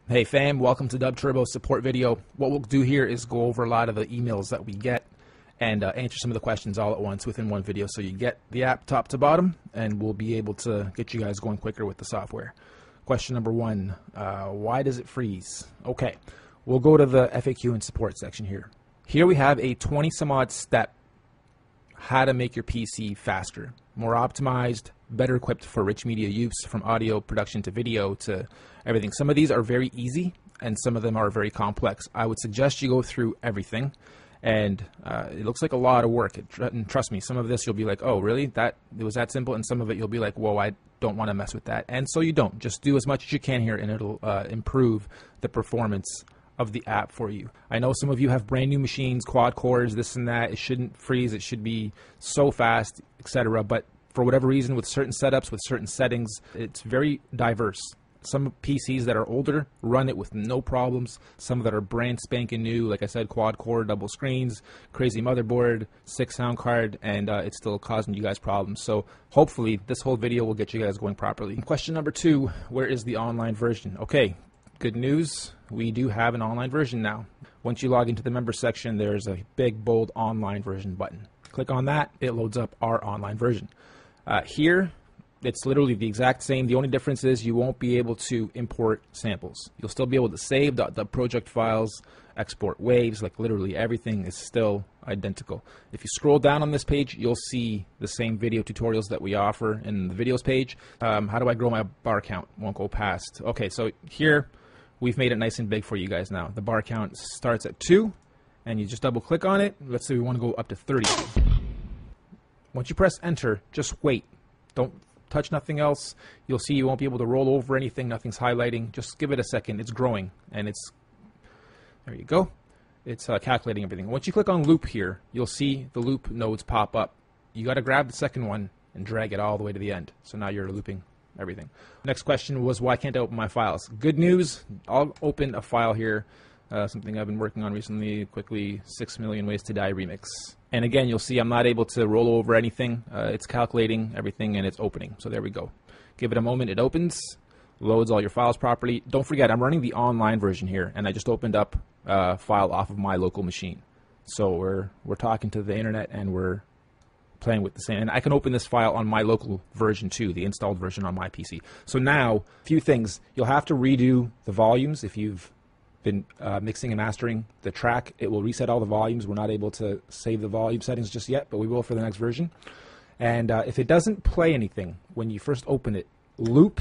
Hey fam, welcome to DubTurbo support video. What we'll do here is go over a lot of the emails that we get and answer some of the questions all at once within one video, so you get the app top to bottom and we'll be able to get you guys going quicker with the software. Question number one, why does it freeze? Okay, we'll go to the FAQ and support section here. Here we have a 20 some odd step how to make your PC faster, more optimized, better equipped for rich media use, from audio production to video to everything. Some of these are very easy and some of them are very complex. I would suggest you go through everything, and it looks like a lot of work. And trust me, some of this you'll be like, oh really, it was that simple, and some of it you'll be like, whoa, I don't want to mess with that. And so you don't. Just do as much as you can here and it'll improve the performance of the app for you. I know some of you have brand new machines, quad cores, this and that. It shouldn't freeze, it should be so fast, etc. But for whatever reason, with certain setups, with certain settings, it's very diverse. Some PCs that are older run it with no problems. Some that are brand spanking new, like I said, quad core, double screens, crazy motherboard, 6 sound card, and it's still causing you guys problems. So hopefully this whole video will get you guys going properly. Question number two, where is the online version? Okay, good news, we do have an online version now. Once you log into the member section, there's a big bold online version button. Click on that, it loads up our online version. Here, it's literally the exact same. The only difference is you won't be able to import samples. You'll still be able to save the project files, export waves, like literally everything is still identical. If you scroll down on this page, you'll see the same video tutorials that we offer in the videos page. How do I grow my bar count? Won't go past. Okay, so here we've made it nice and big for you guys now. The bar count starts at 2, and you just double click on it. Let's say we want to go up to 30. Once you press enter, just wait. Don't touch nothing else. You'll see you won't be able to roll over anything. Nothing's highlighting. Just give it a second. It's growing, and it's, there you go. It's calculating everything. Once you click on loop here, you'll see the loop nodes pop up. You got to grab the second one and drag it all the way to the end. So now you're looping everything. Next question was, why can't I open my files? Good news, I'll open a file here. Something I've been working on recently, quickly, 6 Million Ways to Die remix. And again, you'll see I'm not able to roll over anything. It's calculating everything and it's opening. So there we go. Give it a moment, it opens, loads all your files properly. Don't forget, I'm running the online version here, and I just opened up a file off of my local machine. So we're talking to the internet and we're playing with the same. And I can open this file on my local version too, the installed version on my PC. So now, a few things. You'll have to redo the volumes if you've been mixing and mastering the track. It will reset all the volumes. We're not able to save the volume settings just yet, but we will for the next version. And if it doesn't play anything when you first open it, loop.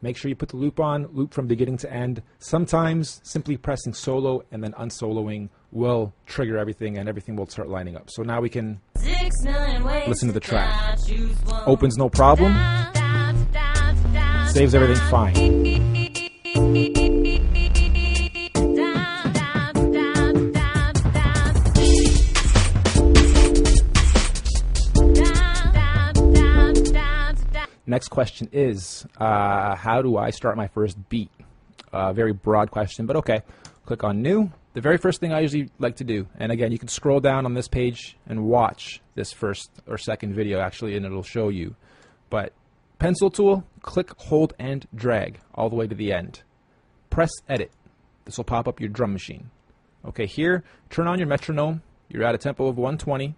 Make sure you put the loop on, loop from beginning to end. Sometimes simply pressing solo and then unsoloing will trigger everything and everything will start lining up. So now we can listen to the track. Opens no problem. Saves everything fine. Next question is, how do I start my first beat? Very broad question, but okay. Click on new. The very first thing I usually like to do, and again, you can scroll down on this page and watch this first or second video actually, and it'll show you. But pencil tool, click, hold, and drag all the way to the end. Press edit. This will pop up your drum machine. Okay, here, turn on your metronome. You're at a tempo of 120.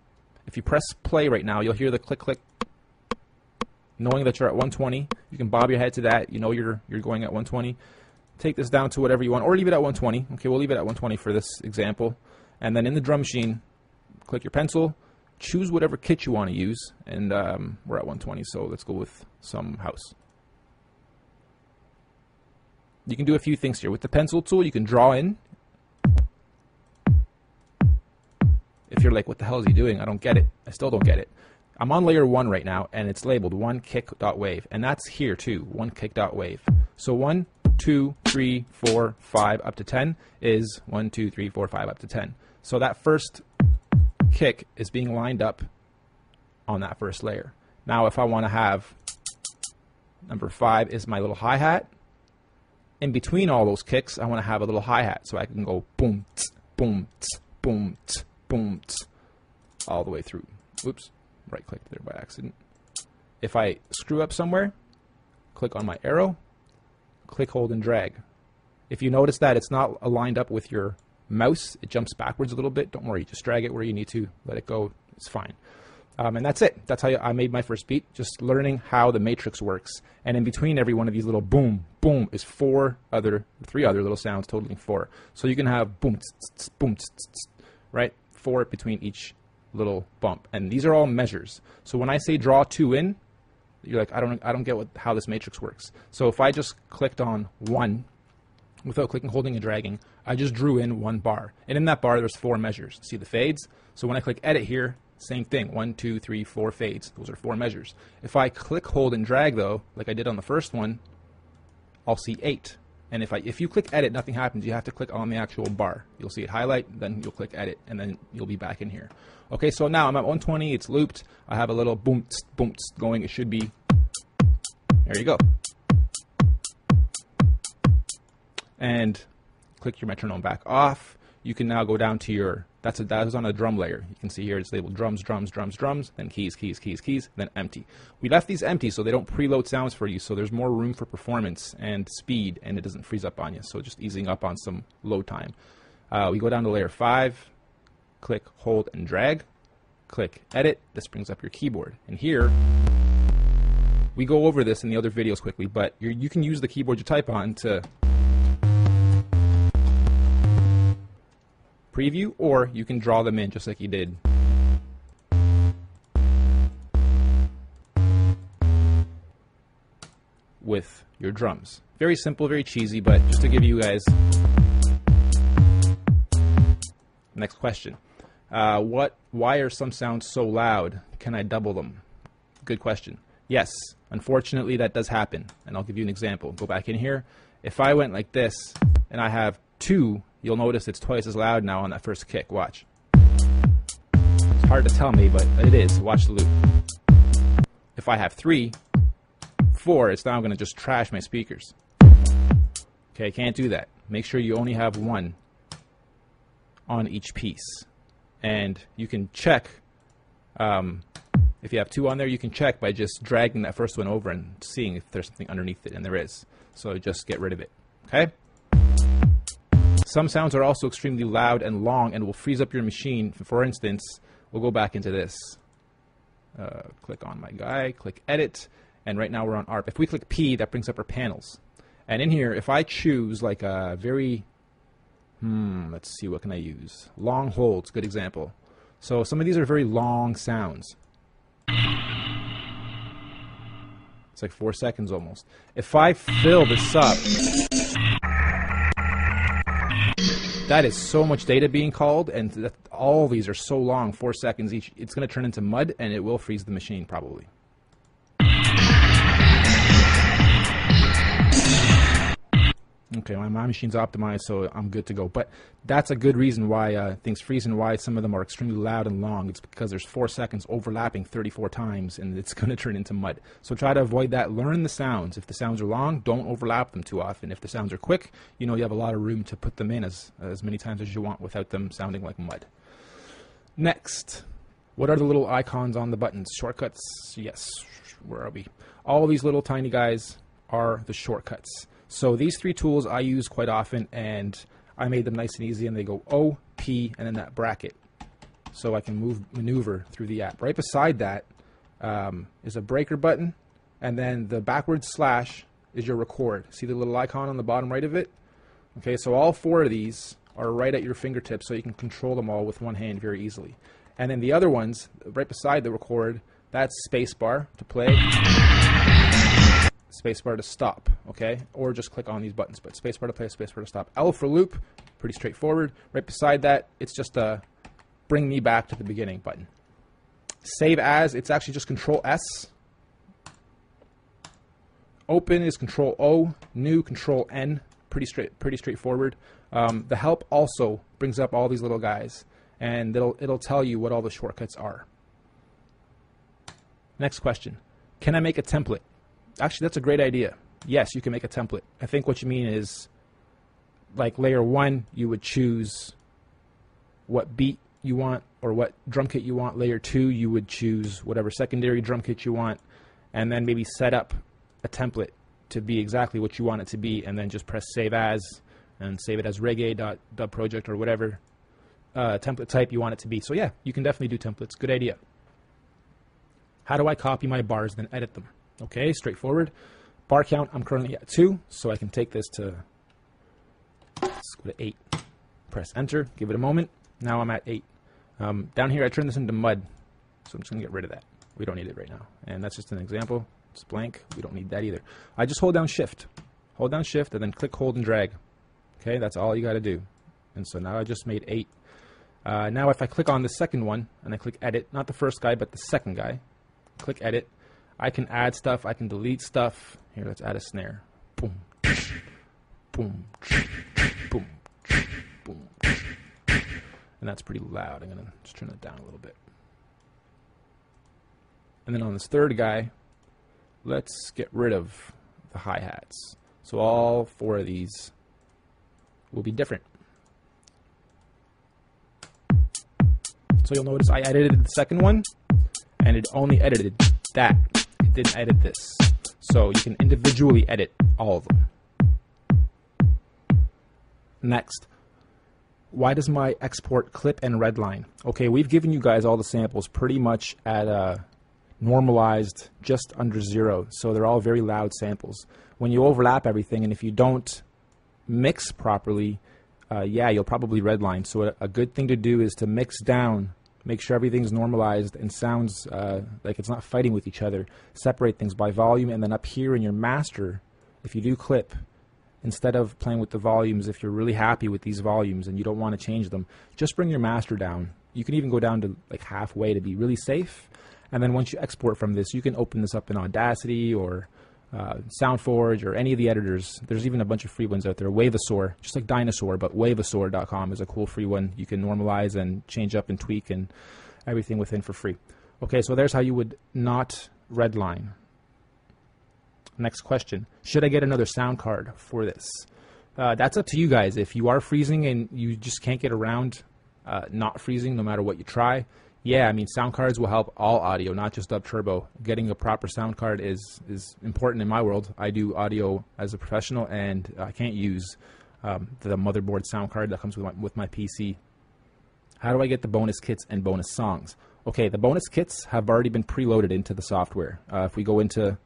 If you press play right now, you'll hear the click, click. Knowing that you're at 120, you can bob your head to that. You know you're going at 120. Take this down to whatever you want, or leave it at 120. Okay, we'll leave it at 120 for this example. And then in the drum machine, click your pencil, choose whatever kit you want to use, and we're at 120, so let's go with some house. You can do a few things here. With the pencil tool, you can draw in. If you're like, what the hell is he doing? I don't get it. I still don't get it. I'm on layer 1 right now, and it's labeled onekick.wave, and that's here too, onekick.wave. So 1, 2, 3, 4, 5, up to 10 is 1, 2, 3, 4, 5, up to 10. So that first kick is being lined up on that first layer. Now if I want to have number 5 is my little hi-hat. In between all those kicks, I want to have a little hi-hat, so I can go boom, tss, boom, tss, boom, tss, boom, tss, all the way through. Oops. Right click there by accident. If I screw up somewhere, click on my arrow, click, hold, and drag. If you notice that it's not aligned up with your mouse, it jumps backwards a little bit, don't worry, just drag it where you need to, let it go, it's fine. And that's it. That's how I made my first beat, just learning how the matrix works. And in between every one of these little boom, boom is three other little sounds, totaling 4. So you can have boom, boom, right? 4 between each little bump. And these are all measures. So when I say draw 2 in, you're like, I don't get how this matrix works. So if I just clicked on 1 without clicking, holding, and dragging, I just drew in 1 bar. And in that bar, there's 4 measures. See the fades? So when I click edit here, same thing, 1, 2, 3, 4 fades. Those are 4 measures. If I click, hold, and drag though, like I did on the first one, I'll see 8. And if you click edit, nothing happens. You have to click on the actual bar. You'll see it highlight, then you'll click edit, and then you'll be back in here. Okay, so now I'm at 120, it's looped. I have a little boom, boom going. It should be, there you go. And click your metronome back off. You can now go down to your, that is on a drum layer. You can see here it's labeled drums, drums, drums, drums, then keys, keys, keys, keys, then empty. We left these empty so they don't preload sounds for you, so there's more room for performance and speed, and it doesn't freeze up on you, so just easing up on some load time. We go down to layer 5, click, hold, and drag, click edit. This brings up your keyboard, and here we go over this in the other videos quickly, but you can use the keyboard you type on to preview, or you can draw them in just like you did. With your drums. Very simple, very cheesy, but just to give you guys. Next question. Why are some sounds so loud? Can I double them? Good question. Yes, unfortunately that does happen, and I'll give you an example. Go back in here. If I went like this and I have 2, you'll notice it's twice as loud now on that first kick. Watch. It's hard to tell me, but it is. Watch the loop. If I have 3, 4, it's now going to just trash my speakers. Okay, can't do that. Make sure you only have 1 on each piece. And you can check, if you have 2 on there, you can check by just dragging that first one over and seeing if there's something underneath it, and there is. So just get rid of it. Okay? Some sounds are also extremely loud and long and will freeze up your machine. For instance, we'll go back into this. Click on my guy, click edit, and right now we're on ARP. If we click P, that brings up our panels. And in here, if I choose like a very, let's see, what can I use? Long holds, good example. So some of these are very long sounds. It's like 4 seconds almost. If I fill this up, that is so much data being called, and all these are so long, 4 seconds each. It's going to turn into mud, and it will freeze the machine probably. Okay, my machine's optimized, so I'm good to go. But that's a good reason why things freeze and why some of them are extremely loud and long. It's because there's 4 seconds overlapping 34 times, and it's going to turn into mud. So try to avoid that. Learn the sounds. If the sounds are long, don't overlap them too often. If the sounds are quick, you know you have a lot of room to put them in as many times as you want without them sounding like mud. Next, what are the little icons on the buttons? Shortcuts? Yes. Where are we? All these little tiny guys are the shortcuts. So these 3 tools I use quite often, and I made them nice and easy, and they go O, P, and then that bracket. So I can maneuver through the app. Right beside that is a breaker button, and then the backwards slash is your record. See the little icon on the bottom right of it? Okay, so all 4 of these are right at your fingertips, so you can control them all with one hand very easily. And then the other ones, right beside the record, that's spacebar to play, spacebar to stop, okay? Or just click on these buttons, but spacebar to play, spacebar to stop. L for loop, pretty straightforward. Right beside that, it's just a bring me back to the beginning button. Save as, it's actually just Control S. Open is Control O. New, Control N. Pretty straightforward. The help also brings up all these little guys, and it'll tell you what all the shortcuts are. Next question. Can I make a template? Actually, that's a great idea. Yes, you can make a template. I think what you mean is, like layer 1, you would choose what beat you want or what drum kit you want. Layer 2, you would choose whatever secondary drum kit you want, and then maybe set up a template to be exactly what you want it to be, and then just press save as and save it as reggae.dubproject or whatever template type you want it to be. So yeah, you can definitely do templates. Good idea. How do I copy my bars then edit them? Okay, straightforward. Bar count, I'm currently at 2, so I can take this to, let's go to 8. Press enter, give it a moment. Now I'm at 8. Down here I turn this into mud, so I'm just going to get rid of that. We don't need it right now. And that's just an example. It's blank. We don't need that either. I just hold down shift. Hold down shift and then click, hold, and drag. Okay, that's all you got to do. And so now I just made 8. Now if I click on the second one and I click edit, not the first guy but the second guy, click edit, I can add stuff, I can delete stuff. Here, let's add a snare. Boom, boom, boom, boom. And that's pretty loud. I'm going to just turn that down a little bit. And then on this third guy, let's get rid of the hi-hats. So all 4 of these will be different. So you'll notice I edited the second one, and it only edited that. It didn't edit this. So you can individually edit all of them. Next, why does my export clip and redline? Okay, we've given you guys all the samples pretty much at normalized just under 0. So they're all very loud samples. When you overlap everything, and if you don't mix properly, yeah, you'll probably redline. So a good thing to do is to mix down, make sure everything's normalized and sounds like it's not fighting with each other. Separate things by volume, and then up here in your master, if you do clip, instead of playing with the volumes, if you're really happy with these volumes and you don't want to change them, just bring your master down. You can even go down to like halfway to be really safe. And then once you export from this, you can open this up in Audacity or SoundForge or any of the editors. There's even a bunch of free ones out there. Wavesaur, just like Dinosaur, but wavesaur.com is a cool free one. You can normalize and change up and tweak and everything within for free. Okay, so there's how you would not redline. Next question. Should I get another sound card for this? That's up to you guys. If you are freezing and you just can't get around not freezing no matter what you try, yeah, I mean, sound cards will help all audio, not just DubTurbo. Getting a proper sound card is important in my world. I do audio as a professional, and I can't use the motherboard sound card that comes with my PC. How do I get the bonus kits and bonus songs? Okay, the bonus kits have already been preloaded into the software. If we go into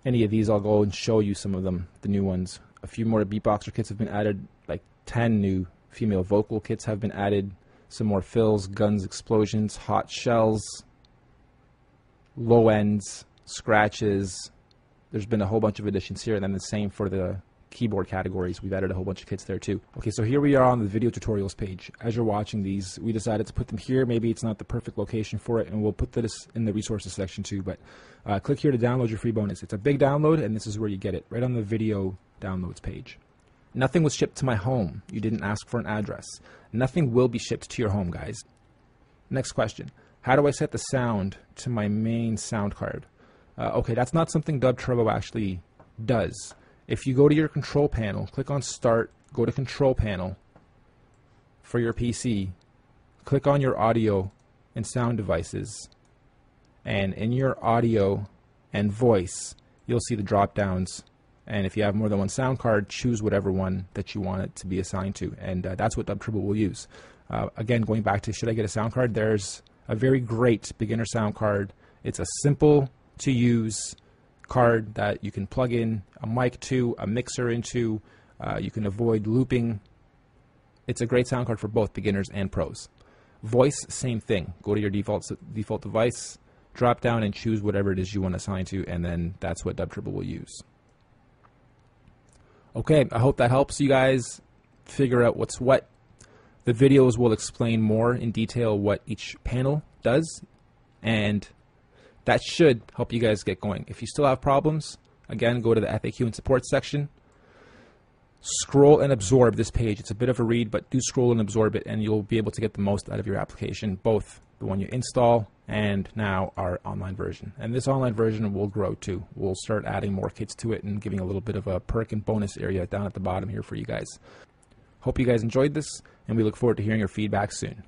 any of these, I'll go and show you some of them, the new ones. A few more beatboxer kits have been added, like 10 new female vocal kits have been added. Some more fills, guns, explosions, hot shells, low ends, scratches. There's been a whole bunch of additions here, and then the same for the keyboard categories. We've added a whole bunch of kits there too. Okay, so here we are on the video tutorials page. As you're watching these, we decided to put them here. Maybe it's not the perfect location for it, and we'll put this in the resources section too, but click here to download your free bonus. It's a big download, and this is where you get it, right on the video downloads page. Nothing was shipped to my home. You didn't ask for an address. Nothing will be shipped to your home, guys. Next question. How do I set the sound to my main sound card? Okay, that's not something DubTurbo actually does. If you go to your control panel, click on Start, go to Control Panel for your PC, click on your audio and sound devices, and in your audio and voice, you'll see the drop downs. And if you have more than one sound card, choose whatever one that you want it to be assigned to. And that's what DubTurbo will use. Again, going back to should I get a sound card, there's a very great beginner sound card. It's a simple to use card that you can plug in a mic to, a mixer into. You can avoid looping. It's a great sound card for both beginners and pros. Voice, same thing. Go to your default device, drop down and choose whatever it is you want to assign to, and then that's what DubTurbo will use. Okay, I hope that helps you guys figure out what's what. The videos will explain more in detail what each panel does, and that should help you guys get going. If you still have problems, again, go to the FAQ and support section. Scroll and absorb this page. It's a bit of a read, but do scroll and absorb it, and you'll be able to get the most out of your application, both the one you install and now our online version. And this online version will grow too. We'll start adding more kits to it and giving a little bit of a perk and bonus area down at the bottom here for you guys. Hope you guys enjoyed this, and we look forward to hearing your feedback soon.